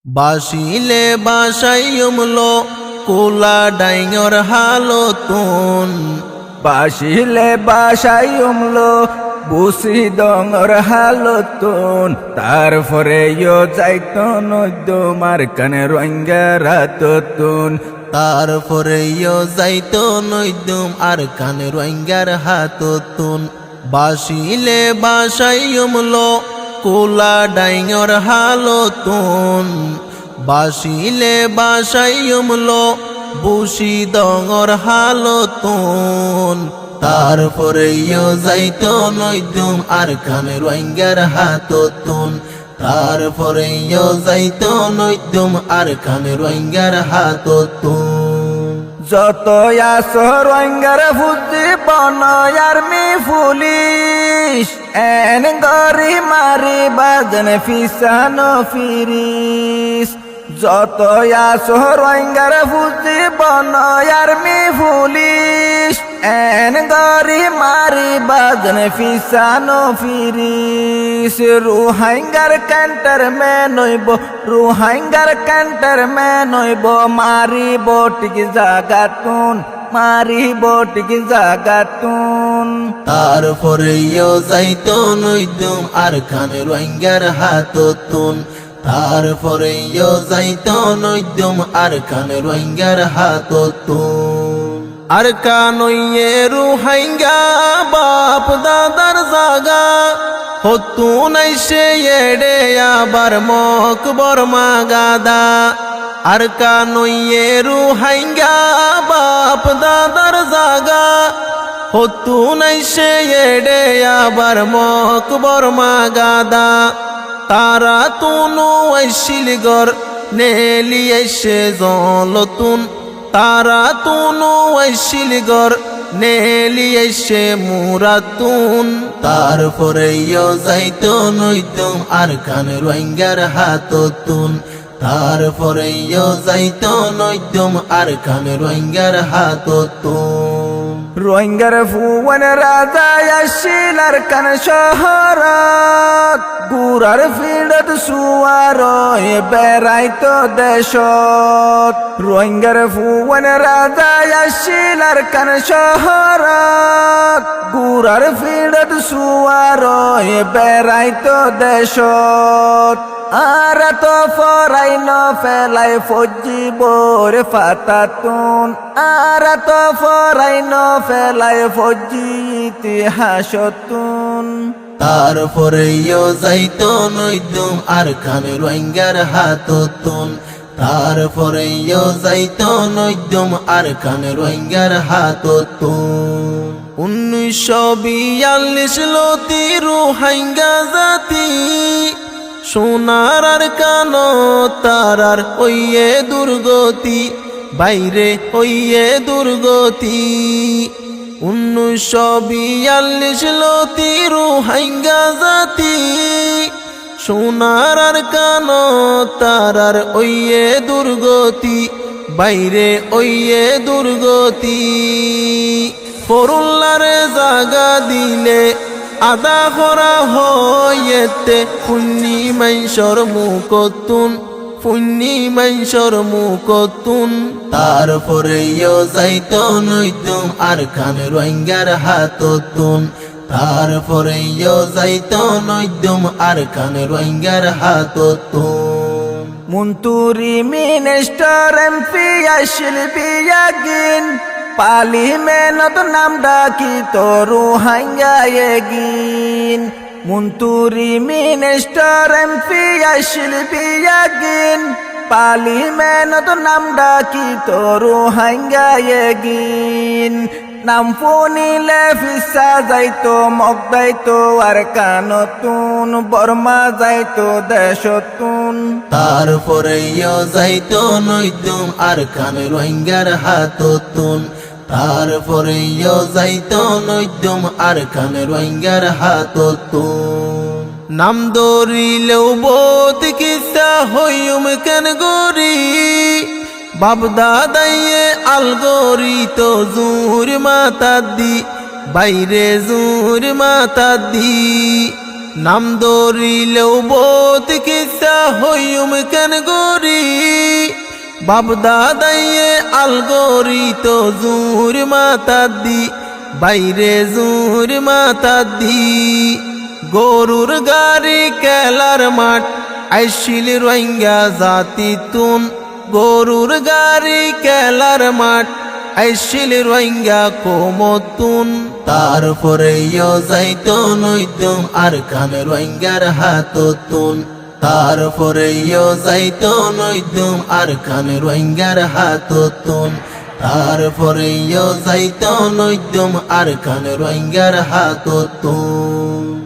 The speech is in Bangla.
বাসিলে বাসাইমলো কোলা ডাইঙর হালতুন। বাসিলে বাসাই উমলো বুসি ডঙর হালতুন। তারপরে যাইতো নদুমার কানে রোহিঙ্গা রাততুন। তারপরে যাইতো নৈদুম আর কানে রোহিঙ্গার হাততুন। বাসিলে বাসাইমলো কোলা ডাইঙর হালতুন। বাসিলে বাসাইমলো বুসি ডঙর হালতুন। তারপরে যাইতো নৈদুম আর কানে রোহিঙ্গার হাততুন। তারপরে যাইতো নৈদুম আর কানে রোহিঙ্গার হাততুন। যত আসো রোহিঙ্গার ফুজি বনয়ার মি পুলিশ এন গরি মারি বাজন ফিসানো ফিরিস। যত আসো রোহিঙ্গার ফুজি বনয়ার মি পুলিশ এন গরি মারি বাজন ফিসানো ফিরিস। রোহিঙ্গার ক্যান্টার মে নইব রোহিঙ্গার ক্যান্টার মে নইব মারিব ঠিক জাগাতুন মারিব ঠিক জাগাতুন। তারপরে যাইতো নৈদুম আর কানে রোহিঙ্গার হাততুন। তারপরে যাইতো নৈদুম আর কানে রোহিঙ্গার হাততুন। আর কানইয়ে রোহিঙ্গা বাপ দাদার জাগা হতুন আইসে এডে আবার মকবর মাগাদা। আর কানইয়ে রোহিঙ্গা বাপ দাদার জাগা হতুন আইসে এডে আবার মকবর মাগাদা। তারা তুনু আইসিল গর নেলি আইসে জলতুন। তারা তুনু আইসিল গর নেলি আইসে মুরাতুন। তারপরে যাইতো নৈদুম আর কানে রোহিঙ্গার হাততুন। তারপরে যাইতো নৈদুম আর কানে রোহিঙ্গার হাততুন। রোহিঙ্গার ফুয়ান রাজা আসিল আর কান শহরত গুরার ফিরত সুয়ার বেড়াইতো দেশত। রোহিঙ্গার ফুয়ান রাজা আসিল আর কান শহরত গুরার ফিরত সুয়ার বেড়াইতো দেশত। আর তো ফরাই ন ফেলাই ফজি বোর ফাতাতুন। আর তো ফরাই ন ফেলাই ফজি ইতিহাসতুন। তারপরে যাইতো নৈদুম আর কানে রোহিঙ্গার হাততুন। তারপরে যাইতো নৈদুম আর কানে রোহিঙ্গার হাততুন। 1942 লতি রোহিঙ্গা জাতি সোনার আর কানো তারার ওইয়ে দুর্গতি বাইরে ওইয়ে দুর্গতি। 1942 লতি রোহিঙ্গা জাতি সোনার আর কানো তারার ওইয়ে দুর্গতি বাইরে ওইয়ে দুর্গতি। ফরুল্লারে জাগা দিলে আদা করা হয়েতে পুণ্যি মাইশর মুকতুন পুণ্যি মাইশর মুকতুন। তারপরে যাইতো নৈদুম আর কানে রোহিঙ্গার হাততুন। তারপরে যাইতো নৈদুম আর কানে রোহিঙ্গার হাততুন। মন্ত্রী মিনিস্টার এমপি আসিল বিয়াগিন পালি মেনত নাম ডাকি তো রোহিঙ্গা এগিন। মন্ত্রী মিনিস্টার এমপি আসিল বিয়াগিন পালি মেনত নাম ডাকি তো রোহিঙ্গা এগিন। নাম ফোনিলে ফিসা যাইতো মগ যাইতো আর কানতুন বর্মা যাইতো দেশতুন। তারপরে যাইতো নৈদুম আর কানে রোহিঙ্গার হাততুন। তারপরে যাইতো নৈদুম আর কানে রোহিঙ্গার হাততুন। নাম দরিলেও বোধ কিসা হইম কেন গরি বাবদা দাইয়ে আলগরি তো জুর মাতা দি বাইরে জুর মাতা দি নাম দরিলেও বোত কিসা হইম কেন গরি বাপ দাদাইয়ে আলগরি তো জুর মাতা দি বাইরে জুর মাতা দি গরুর গাড়ি কেলার মাঠ আইসিল রোহিঙ্গা জাতি তুন গরুর গাড়ি কেলার মাঠ আইসিল রোহিঙ্গা কোমতুন তারপরে যাইতো নইতুম আর কান রোহিঙ্গার হাততুন তারপরে যাইতো নইতুম আর কান রোহিঙ্গার হাততুন তারপরে যাইতো নইতুম আর কান রোহিঙ্গার হাততুন